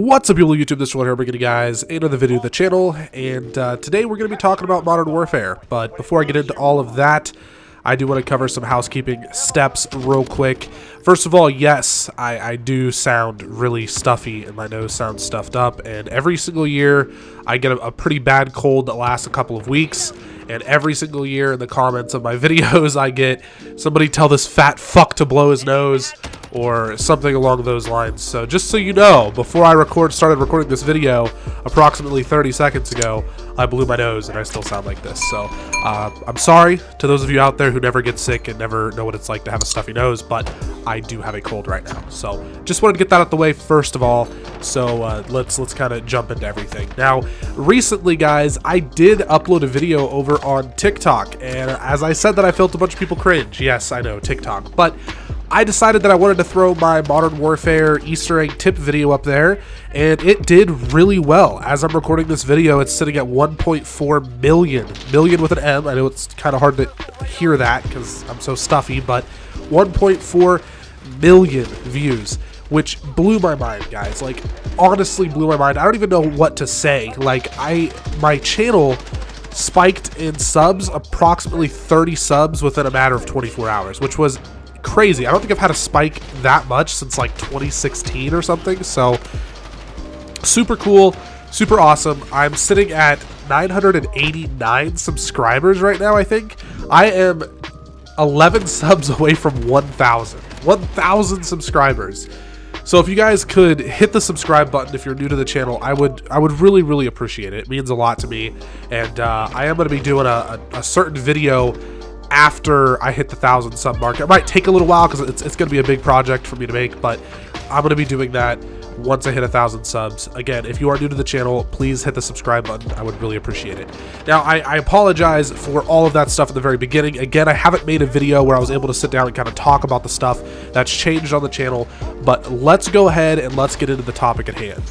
What's up, people of YouTube? This is here bringing you guys another video of the channel, and today we're going to be talking about Modern Warfare. But before I get into all of that, I do want to cover some housekeeping steps real quick. First of all, yes, I do sound really stuffy, and my nose sounds stuffed up, and every single year I get a pretty bad cold that lasts a couple of weeks, and every single year in the comments of my videos I get somebody tell this fat fuck to blow his nose, or something along those lines. So just so you know, before I started recording this video approximately 30 seconds ago, I blew my nose and I still sound like this. So I'm sorry to those of you out there who never get sick and never know what it's like to have a stuffy nose, but I do have a cold right now. So just wanted to get that out the way first of all. So let's kind of jump into everything. Now, recently, guys, I did upload a video over on TikTok, and as I said that I felt a bunch of people cringe. Yes, I know, TikTok, but I decided that I wanted to throw my Modern Warfare Easter egg tip video up there, and it did really well. As I'm recording this video, it's sitting at 1.4 million with an M. I know it's kind of hard to hear that because I'm so stuffy, but 1.4 million views, which blew my mind, guys. Like, honestly blew my mind. I don't even know what to say. Like, my channel spiked in subs, approximately 30 subs within a matter of 24 hours, which was crazy. I don't think I've had a spike that much since like 2016 or something. So super cool, super awesome. I'm sitting at 989 subscribers right now. I think I am 11 subs away from 1,000 subscribers. So if you guys could hit the subscribe button if you're new to the channel, I would really appreciate it. It means a lot to me, and I am going to be doing a certain video after I hit the 1,000 sub mark. It might take a little while because it's going to be a big project for me to make, but I'm going to be doing that once I hit 1,000 subs. Again, if you are new to the channel, please hit the subscribe button. I would really appreciate it. Now, I apologize for all of that stuff in the very beginning. Again, I haven't made a video where I was able to sit down and kind of talk about the stuff that's changed on the channel, but let's go ahead and let's get into the topic at hand.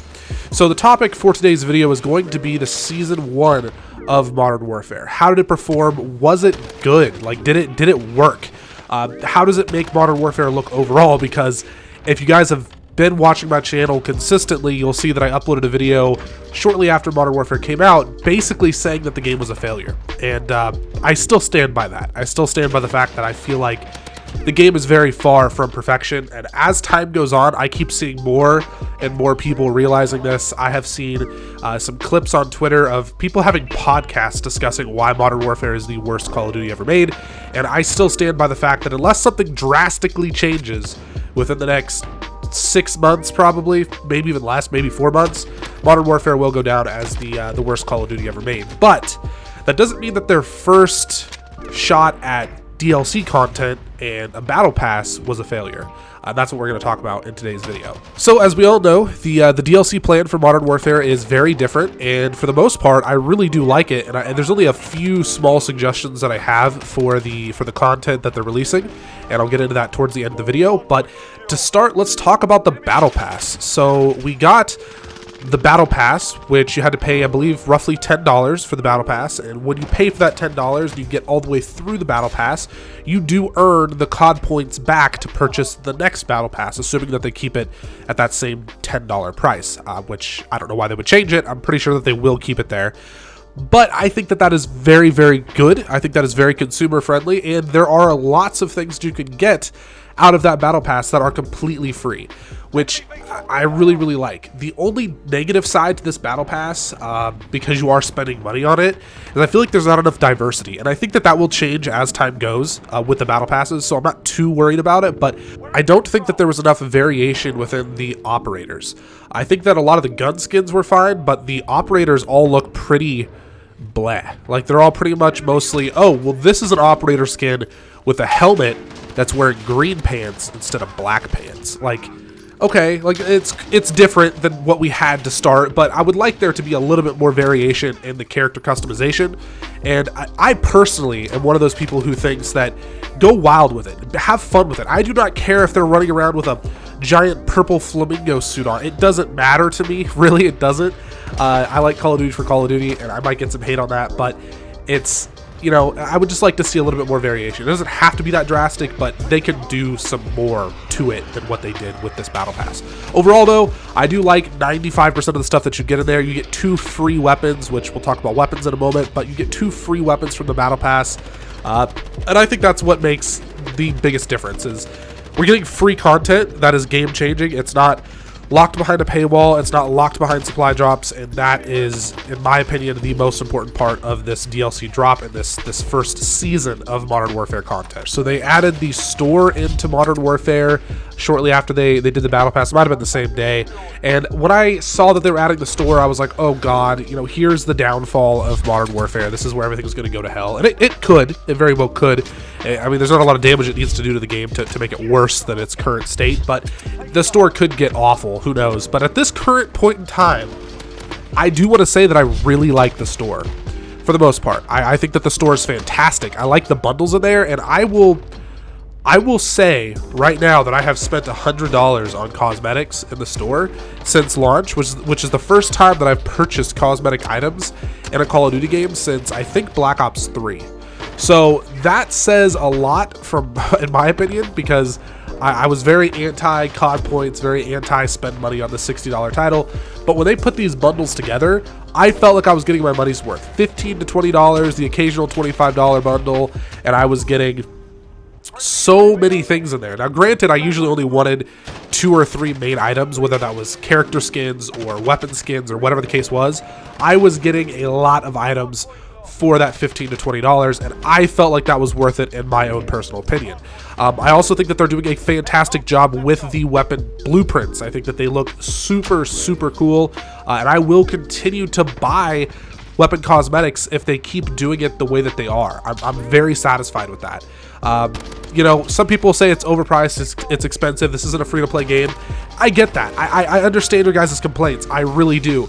So the topic for today's video is going to be the Season 1 of Modern Warfare. How did it perform? Was it good? Like, did it work? How does it make Modern Warfare look overall? Because if you guys have been watching my channel consistently, you'll see that I uploaded a video shortly after Modern Warfare came out, basically saying that the game was a failure. And I still stand by that. I still stand by the fact that I feel like the game is very far from perfection, and as time goes on, I keep seeing more and more people realizing this. I have seen some clips on Twitter of people having podcasts discussing why Modern Warfare is the worst Call of Duty ever made, and I still stand by the fact that unless something drastically changes within the next 6 months, probably, maybe even less, maybe 4 months, Modern Warfare will go down as the worst Call of Duty ever made. But that doesn't mean that their first shot at DLC content and a battle pass was a failure. That's what we're going to talk about in today's video. So as we all know, the DLC plan for Modern Warfare is very different, and for the most part, I really do like it. And there's only a few small suggestions that I have for the content that they're releasing, and I'll get into that towards the end of the video. But to start, let's talk about the battle pass. So we got the battle pass, which you had to pay, I believe, roughly $10 for the battle pass, and when you pay for that $10 and you get all the way through the battle pass, you do earn the COD points back to purchase the next battle pass, assuming that they keep it at that same $10 price, which I don't know why they would change it. I'm pretty sure that they will keep it there. But I think that is very good. I think that is very consumer friendly, and there are lots of things you can get out of that battle pass that are completely free, which I really like. The only negative side to this battle pass, because you are spending money on it, is I feel like there's not enough diversity, and I think that will change as time goes with the battle passes, so I'm not too worried about it. But I don't think that there was enough variation within the operators. I think that a lot of the gun skins were fine, but the operators all look pretty blah. Like, they're all pretty much mostly, oh, well, this is an operator skin with a helmet that's wearing green pants instead of black pants. Like, okay, like it's different than what we had to start, but I would like there to be a little bit more variation in the character customization. And I personally am one of those people who thinks that go wild with it, have fun with it. I do not care if they're running around with a giant purple flamingo suit on. It doesn't matter to me, really, it doesn't. I like Call of Duty for Call of Duty, and I might get some hate on that, but it's, you know, I would just like to see a little bit more variation. It doesn't have to be that drastic, but they can do some more to it than what they did with this battle pass. Overall, though, I do like 95% of the stuff that you get in there. You get 2 free weapons, which we'll talk about weapons in a moment, but you get 2 free weapons from the battle pass, and I think that's what makes the biggest difference. Is we're getting free content that is game changing. It's not locked behind a paywall, it's not locked behind supply drops, and that is, in my opinion, the most important part of this DLC drop and this first season of Modern Warfare content. So they added the store into Modern Warfare shortly after they did the battle pass. It might have been the same day, and when I saw that they were adding the store, I was like, oh god, you know, here's the downfall of Modern Warfare. This is where everything's going to go to hell, and it very well could. I mean, there's not a lot of damage it needs to do to the game to make it worse than its current state, but the store could get awful, who knows. But at this current point in time, I do want to say that I really like the store, for the most part. I think that the store is fantastic. I like the bundles in there, and I will say right now that I have spent $100 on cosmetics in the store since launch, which is the first time that I've purchased cosmetic items in a Call of Duty game since, I think, Black Ops 3. So that says a lot in my opinion, because I was very anti-COD points, very anti-spend money on the $60 title. But when they put these bundles together, I felt like I was getting my money's worth. $15 to $20, the occasional $25 bundle, and I was getting so many things in there. Now, granted, I usually only wanted 2 or 3 main items, whether that was character skins or weapon skins or whatever the case was. I was getting a lot of items for that $15 to $20, and I felt like that was worth it in my own personal opinion. I also think that they're doing a fantastic job with the weapon blueprints. I think that they look super, super cool, and I will continue to buy weapon cosmetics if they keep doing it the way that they are. I'm very satisfied with that. You know, some people say it's overpriced, it's expensive, this isn't a free-to-play game. I get that. I understand your guys' complaints. I really do.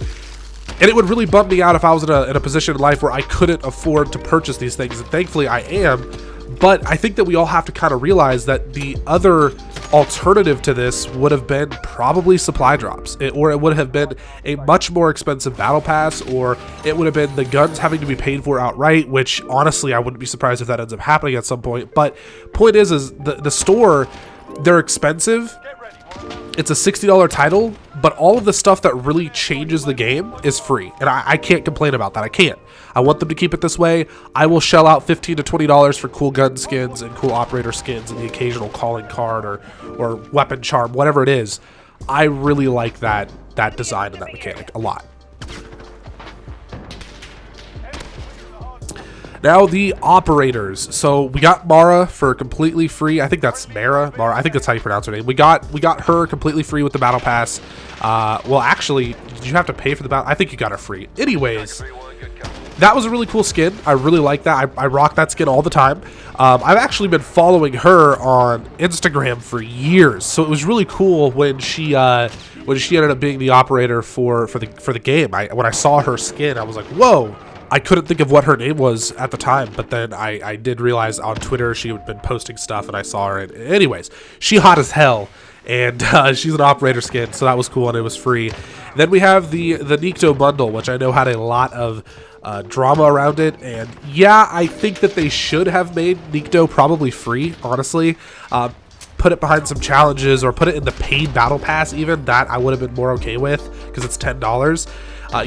And it would really bum me out if I was in a position in life where I couldn't afford to purchase these things, and thankfully I am. But I think that we all have to kind of realize that the other alternative to this would have been probably supply drops, or it would have been a much more expensive battle pass, or it would have been the guns having to be paid for outright, which honestly I wouldn't be surprised if that ends up happening at some point. But point is the store, they're expensive. It's a $60 title, but all of the stuff that really changes the game is free, and I can't complain about that. I can't. I want them to keep it this way. I will shell out $15 to $20 for cool gun skins and cool operator skins and the occasional calling card or weapon charm, whatever it is. I really like that design and that mechanic a lot. Now the operators. So we got Mara for completely free. I think that's Mara. I think that's how you pronounce her name. We got her completely free with the battle pass. Well, actually, did you have to pay for the battle? I think you got her free. Anyways, that was a really cool skin. I really like that. I rock that skin all the time. I've actually been following her on Instagram for years, so it was really cool when she ended up being the operator for the game. When I saw her skin, I was like, whoa. I couldn't think of what her name was at the time, but then I did realize on Twitter she had been posting stuff, and I saw her. And anyways, she hot as hell, and she's an operator skin, so that was cool, and it was free. Then we have the nikto bundle, which I know had a lot of drama around it, and yeah, I think that they should have made nikto probably free, honestly. Put it behind some challenges, or put it in the paid battle pass even. That I would have been more okay with, because it's $10.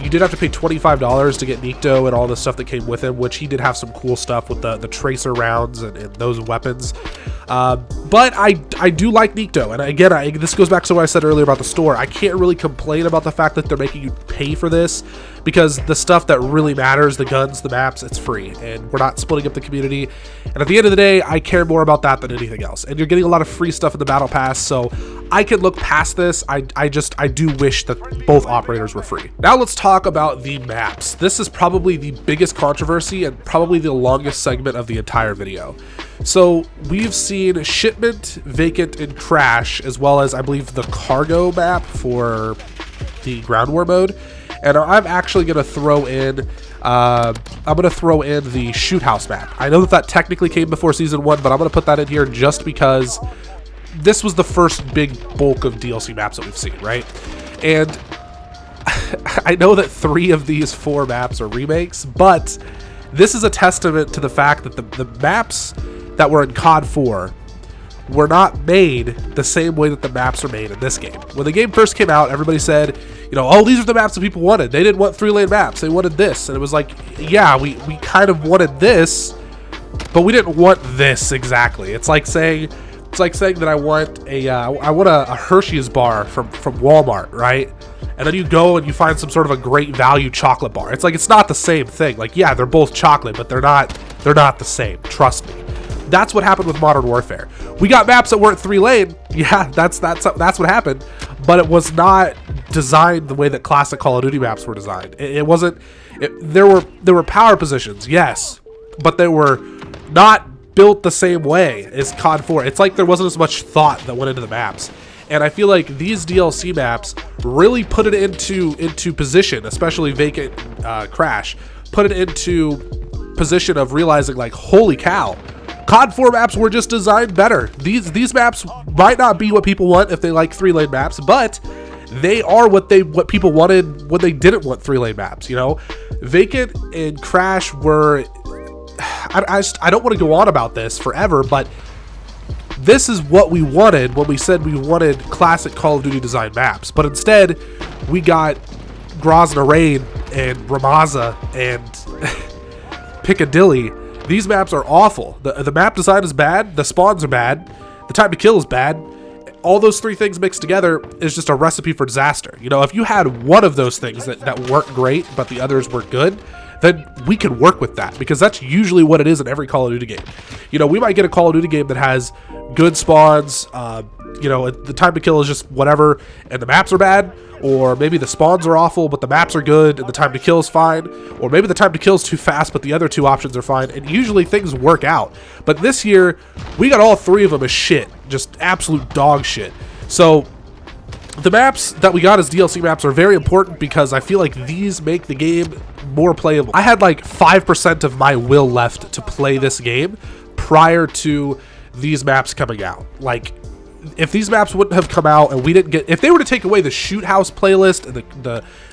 You did have to pay $25 to get nikto and all the stuff that came with him, which he did have some cool stuff with the tracer rounds and those weapons. But I do like nikto, and again, this goes back to what I said earlier about the store. I can't really complain about the fact that they're making you pay for this, because the stuff that really matters, the guns, the maps, it's free, and we're not splitting up the community. And at the end of the day, I care more about that than anything else. And you're getting a lot of free stuff in the battle pass, so I can look past this. I do wish that both operators were free. Now let's talk about the maps. This is probably the biggest controversy and probably the longest segment of the entire video. So we've seen Shipment, Vacant, and Crash, as well as I believe the Cargo map for the Ground War mode. And I'm actually going to throw in the Shoot House map. I know that technically came before Season 1, but I'm going to put that in here just because this was the first big bulk of DLC maps that we've seen, right? And I know that 3 of these 4 maps are remakes, but this is a testament to the fact that the maps that were in COD 4 were not made the same way that the maps are made in this game. When the game first came out, everybody said, you know, oh, these are the maps that people wanted. They didn't want 3-lane maps. They wanted this. And it was like, yeah, we kind of wanted this, but we didn't want this exactly. It's like saying that I want a Hershey's bar from Walmart, right? And then you go and you find some sort of a great value chocolate bar. It's like, it's not the same thing. Like, yeah, they're both chocolate, but they're not the same. Trust me. That's what happened with Modern Warfare. We got maps that weren't 3-lane. Yeah, that's what happened. But it was not designed the way that classic Call of Duty maps were designed. It wasn't. There were power positions, yes, but they were not built the same way as COD 4. It's like there wasn't as much thought that went into the maps. And I feel like these DLC maps really put it into position, especially Vacant, Crash, put it into position of realizing, like, holy cow, COD 4 maps were just designed better. These maps might not be what people want if they like 3-lane maps, but they are what people wanted when they didn't want 3-lane maps, you know? Vacant and Crash were... I don't want to go on about this forever, but this is what we wanted when we said we wanted classic Call of Duty design maps. But instead, we got Grozny Raid and Ramaza and Piccadilly. These maps are awful. The map design is bad. The spawns are bad. The time to kill is bad. All those three things mixed together is just a recipe for disaster. You know, if you had one of those things that worked great, but the others were good, then we could work with that, because that's usually what it is in every Call of Duty game. You know, we might get a Call of Duty game that has good spawns, you know, the time to kill is just whatever, and the maps are bad, or maybe the spawns are awful, but the maps are good, and the time to kill is fine, or maybe the time to kill is too fast, but the other two options are fine, and usually things work out. But this year, we got all three of them as shit, just absolute dog shit. So the maps that we got as DLC maps are very important, because I feel like these make the game more playable. I had like 5% of my will left to play this game prior to these maps coming out. Like, if these maps wouldn't have come out and we didn't get, if they were to take away the Shoot House playlist and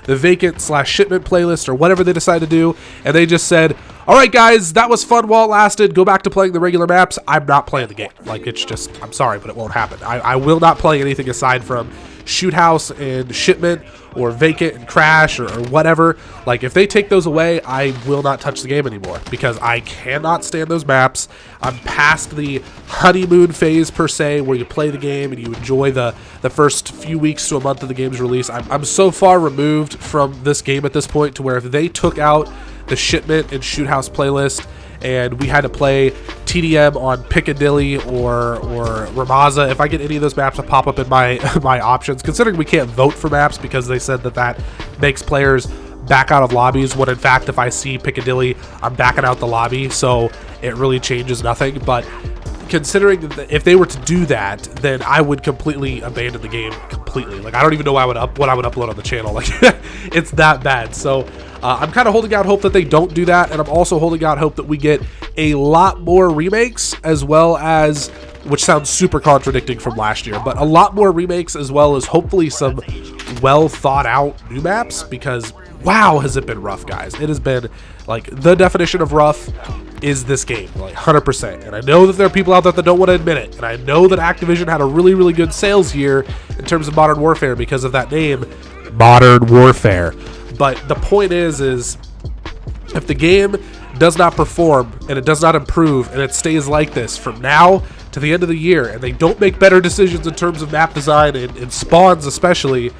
the Vacant/Shipment playlist or whatever they decide to do, and they just said, all right guys, that was fun while it lasted, go back to playing the regular maps, I'm not playing the game. Like, it's just, I'm sorry, but it won't happen. I will not play anything aside from Shoot House and Shipment, or Vacant and Crash, or whatever. Like, if they take those away, I will not touch the game anymore, because I cannot stand those maps. I'm past the honeymoon phase, per se, where you play the game and you enjoy the first few weeks to a month of the game's release. I'm so far removed from this game at this point, to where if they took out the Shipment and Shoot House playlist and we had to play TDM on Piccadilly or Ramaza, if I get any of those maps to pop up in my my options, considering we can't vote for maps because they said that makes players back out of lobbies, when in fact if I see Piccadilly, I'm backing out the lobby, so it really changes nothing. But considering that if they were to do that, then I would completely abandon the game completely. Like, I don't even know what I would upload on the channel. Like, it's that bad. So I'm kind of holding out hope that they don't do that, and I'm also holding out hope that we get a lot more remakes, as well as, which sounds super contradicting from last year, but a lot more remakes, as well as hopefully some well thought out new maps, because wow, has it been rough, guys. It has been, like, the definition of rough is this game, like 100%. And I know that there are people out there that don't want to admit it, and I know that Activision had a really, really good sales year in terms of Modern Warfare because of that name, Modern Warfare. But the point is if the game does not perform and it does not improve and it stays like this from now to the end of the year, and they don't make better decisions in terms of map design and spawns especially,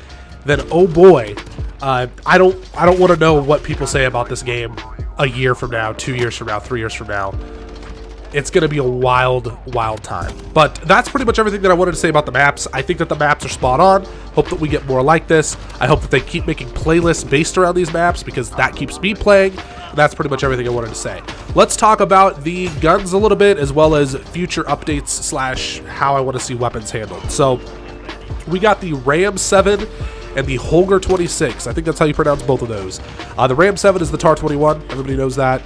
then oh boy, I don't want to know what people say about this game a year from now, 2 years from now, 3 years from now. It's going to be a wild, wild time. But that's pretty much everything that I wanted to say about the maps. I think that the maps are spot on. Hope that we get more like this. I hope that they keep making playlists based around these maps, because that keeps me playing. And that's pretty much everything I wanted to say. Let's talk about the guns a little bit, as well as future updates / how I want to see weapons handled. So we got the Ram 7 and the Holger 26. I think that's how you pronounce both of those. The Ram 7 is the TAR 21. Everybody knows that.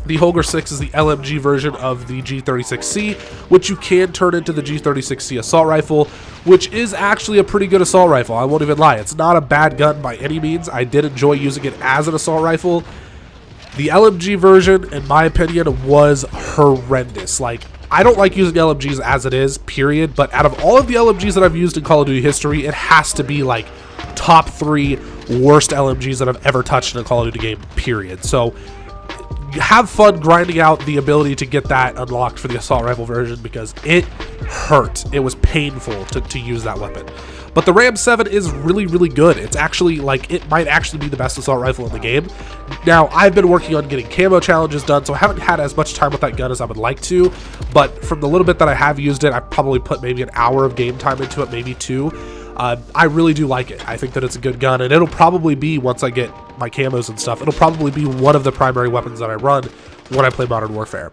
The Holger 6 is the LMG version of the G36C, which you can turn into the G36C assault rifle, which is actually a pretty good assault rifle. I won't even lie. It's not a bad gun by any means. I did enjoy using it as an assault rifle. The LMG version, in my opinion, was horrendous. Like, I don't like using LMGs as it is, period, but out of all of the LMGs that I've used in Call of Duty history, it has to be like top 3 worst LMGs that I've ever touched in a Call of Duty game, period. So have fun grinding out the ability to get that unlocked for the assault rifle version, because it hurt. It was painful to use that weapon. But the Ram 7 is really, really good. It's actually, like, it might actually be the best assault rifle in the game. Now, I've been working on getting camo challenges done, so I haven't had as much time with that gun as I would like to. But from the little bit that I have used it, I've probably put maybe an hour of game time into it, maybe 2. I really do like it. I think that it's a good gun, and it'll probably be, once I get my camos and stuff, it'll probably be one of the primary weapons that I run when I play Modern Warfare.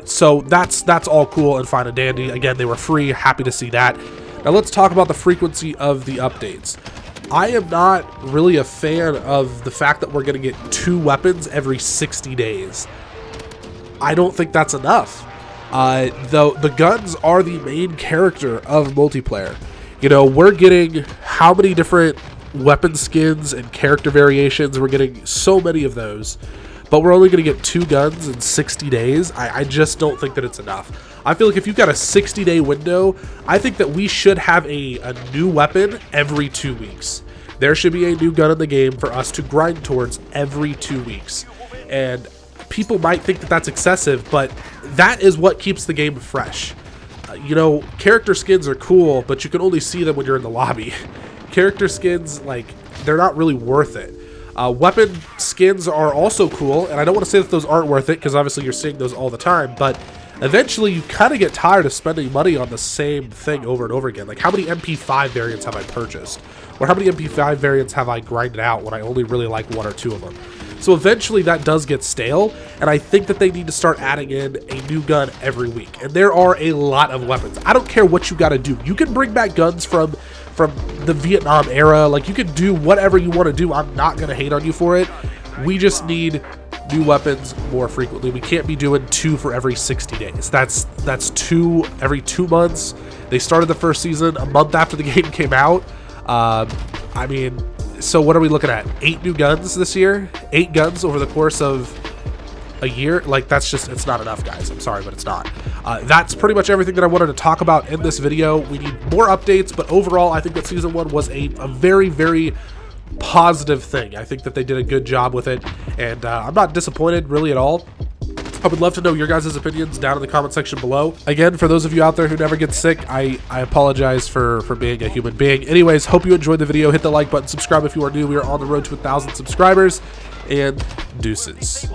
So that's all cool and fine and dandy. Again, they were free. Happy to see that. Now let's talk about the frequency of the updates. I am not really a fan of the fact that we're going to get 2 weapons every 60 days. I don't think that's enough. Though the guns are the main character of multiplayer. You know, we're getting how many different weapon skins and character variations? We're getting so many of those, but we're only going to get 2 guns in 60 days. I just don't think that it's enough. I feel like if you've got a 60-day window, I think that we should have a new weapon every 2 weeks. There should be a new gun in the game for us to grind towards every 2 weeks. And people might think that that's excessive, but that is what keeps the game fresh. You know, character skins are cool, but you can only see them when you're in the lobby. Character skins, like, they're not really worth it. Weapon skins are also cool, and I don't want to say that those aren't worth it, because obviously you're seeing those all the time, but eventually you kind of get tired of spending money on the same thing over and over again. Like, how many MP5 variants have I purchased? Or how many MP5 variants have I grinded out when I only really like 1 or 2 of them? So eventually that does get stale, and I think that they need to start adding in a new gun every week. And there are a lot of weapons. I don't care what you got to do. You can bring back guns from the Vietnam era. Like, you can do whatever you want to do. I'm not going to hate on you for it. We just need new weapons more frequently. We can't be doing 2 for every 60 days. That's 2 every 2 months. They started the first season a month after the game came out. I mean, so what are we looking at? 8 new guns this year? 8 guns over the course of a year? Like, that's just, it's not enough, guys. I'm sorry, but it's not. That's pretty much everything that I wanted to talk about in this video. We need more updates, but overall, I think that Season 1 was a very, very positive thing. I think that they did a good job with it, and I'm not disappointed really at all. I would love to know your guys' opinions down in the comment section below. Again, for those of you out there who never get sick, I apologize for being a human being. Anyways, hope you enjoyed the video. Hit the like button, subscribe if you are new. We are on the road to 1,000 subscribers, and deuces.